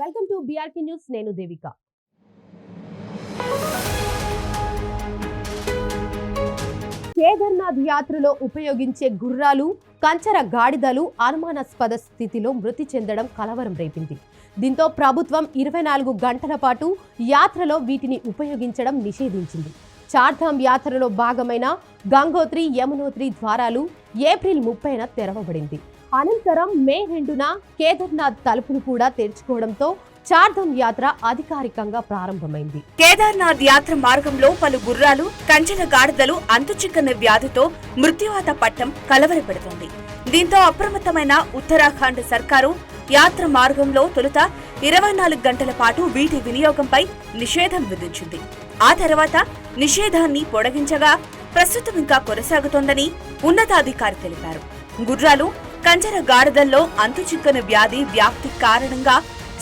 Welcome to BRK news. నేను దేవిక. కేదార్నాథ్ యాత్రలో ఉపయోగించే గుర్రాలు, కంచర గాడిదలు అనుమానాస్పద స్థితిలో మృతి చెందడం కలవరం రేపింది. దీంతో ప్రభుత్వం 24 గంటల పాటు యాత్రలో వీటిని ఉపయోగించడం నిషేధించింది. చార్ధామ్ యాత్రలో భాగమైన గంగోత్రి, యమునోత్రి ద్వారాలు ఏప్రిల్ 30న తెరవబడింది. అనంతరం మే 2న కేదార్నాథ్ తలుపులు కూడా తెరుచుకోవడంతో చార్ధామ్ యాత్ర అధికారికంగా ప్రారంభమైంది. కేదార్నాథ్ యాత్ర మార్గంలో పలు గుర్రాలు, కంచెల గాడిదలు అంతుచిక్కని వ్యాధితో మృత్యువాత పట్టం కలవరపెడుతోంది. దీంతో అప్రమత్తమైన ఉత్తరాఖండ్ సర్కారు యాత్ర మార్గంలో తొలుత 24 గంటల పాటు వీటి వినియోగంపై నిషేధం విధించింది. ఆ తర్వాత నిషేధాన్ని పొడిగించగా ప్రస్తుతం ఇంకా కొనసాగుతోందని ఉన్నతాధికారి తెలిపారు. గుర్రాలు, కంచెర గాడిదల్లో అంతుచిక్కని వ్యాధి వ్యాప్తి కారణంగా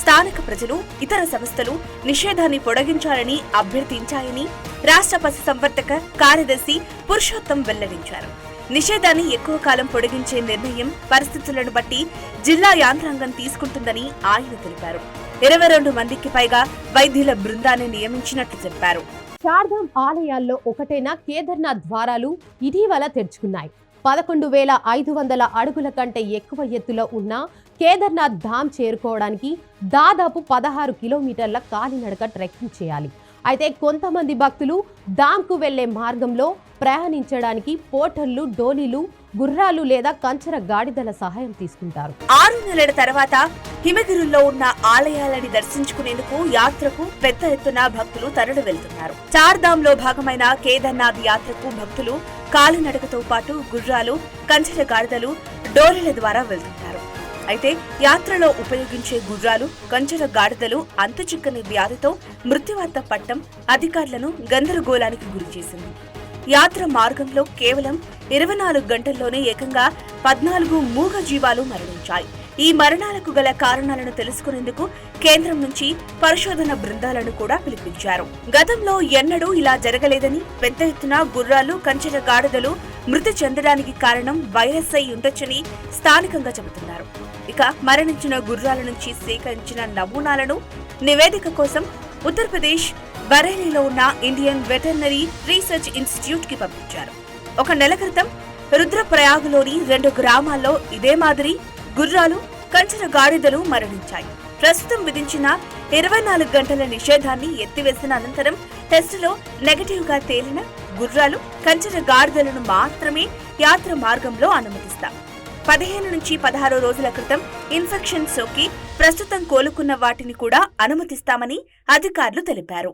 స్థానిక ప్రజలు, ఇతర సంస్థలు నిషేధాన్ని పొడిగించాలని అభ్యర్థించాయని రాష్ట్ర పశుసంవర్ధక కార్యదర్శి పురుషోత్తం వెల్లడించారు. నిషేధాన్ని ఎక్కువ కాలం పొడిగించే నిర్ణయం పరిస్థితులను బట్టి జిల్లా యాంత్రాంగం తీసుకుంటుందని ఆయన తెలిపారు. 22 మందికి పైగా వైద్యుల బృందాన్ని నియమించినట్లు చెప్పారు. చార్ధామ్ ఆలయాల్లో ఒకటైన కేదార్నాథ్ ద్వారాలు ఇటీవల తెరుచుకున్నాయి. 11,500 అడుగుల కంటే ఎక్కువ ఎత్తులో ఉన్న కేదార్నాథ్ ధామ్ చేరుకోవడానికి దాదాపు 16 కిలోమీటర్ల కాలినడక ట్రెక్కింగ్ చేయాలి. అయితే కొంతమంది భక్తులు ధామ్కు వెళ్లే మార్గంలో ప్రయాణించడానికి పోర్టర్లు, డోలీలు, గుర్రాలు లేదా కంచర గాడిదల సహాయం తీసుకుంటారు. 6 నెలల తర్వాత హిమగిరుల్లో ఉన్న ఆలయాలని దర్శించుకునేందుకు యాత్రకు పెద్ద ఎత్తున భక్తులు తరలి వెళ్తున్నారు. చార్ధామ్ లో భాగమైన కేదార్నాథ్ యాత్రకు భక్తులు కాలినడకతో పాటు గుర్రాలు, కంచెల గాడిదలు, డోలీల ద్వారా వెళ్తుంటారు. అయితే యాత్రలో ఉపయోగించే గుర్రాలు, కంచెల గాడిదలు అంతుచిక్కని వ్యాధితో మృత్యువాత పట్టం అధికారులను గందరగోళానికి గురిచేసింది. యాత్ర మార్గంలో కేవలం 24 గంటల్లోనే ఏకంగా 14 మూగ జీవాలు మరణించాయి. ఈ మరణాలకు గల కారణాలను తెలుసుకునేందుకు కేంద్రం నుంచి పరిశోధన బృందాలను కూడా పిలిపించారు. గతంలో ఎన్నడూ ఇలా జరగలేదని, పెద్ద ఎత్తున గుర్రాలు, కంచెల గాడిదలు మృతి చెందడానికి కారణం వైరస్ అయి ఉండొచ్చని స్థానికంగా చెబుతున్నారు. ఇక మరణించిన గుర్రాల నుంచి సేకరించిన నమూనాలను నివేదిక కోసం ఉత్తరప్రదేశ్ బరేలీలో ఉన్న ఇండియన్ వెటర్నరీ రీసెర్చ్ ఇన్స్టిట్యూట్ కి పంపించారు. 1 నెల క్రితం రుద్రప్రయాగ్లోని 2 గ్రామాల్లో ఇదే మాదిరి గుర్రాలు, కంచెల గాడిదలు మరణించాయి. ప్రస్తుతం విధించిన 24 గంటల నిషేధాన్ని ఎత్తివేసిన అనంతరం టెస్టులో నెగటివ్ గా తేలిన గుర్రాలు, కంచెల గాడిదలను మాత్రమే యాత్ర మార్గంలో అనుమతిస్తాం. 15 నుంచి 16 రోజుల క్రితం ఇన్ఫెక్షన్ సోకి ప్రస్తుతం కోలుకున్న వాటిని కూడా అనుమతిస్తామని అధికారులు తెలిపారు.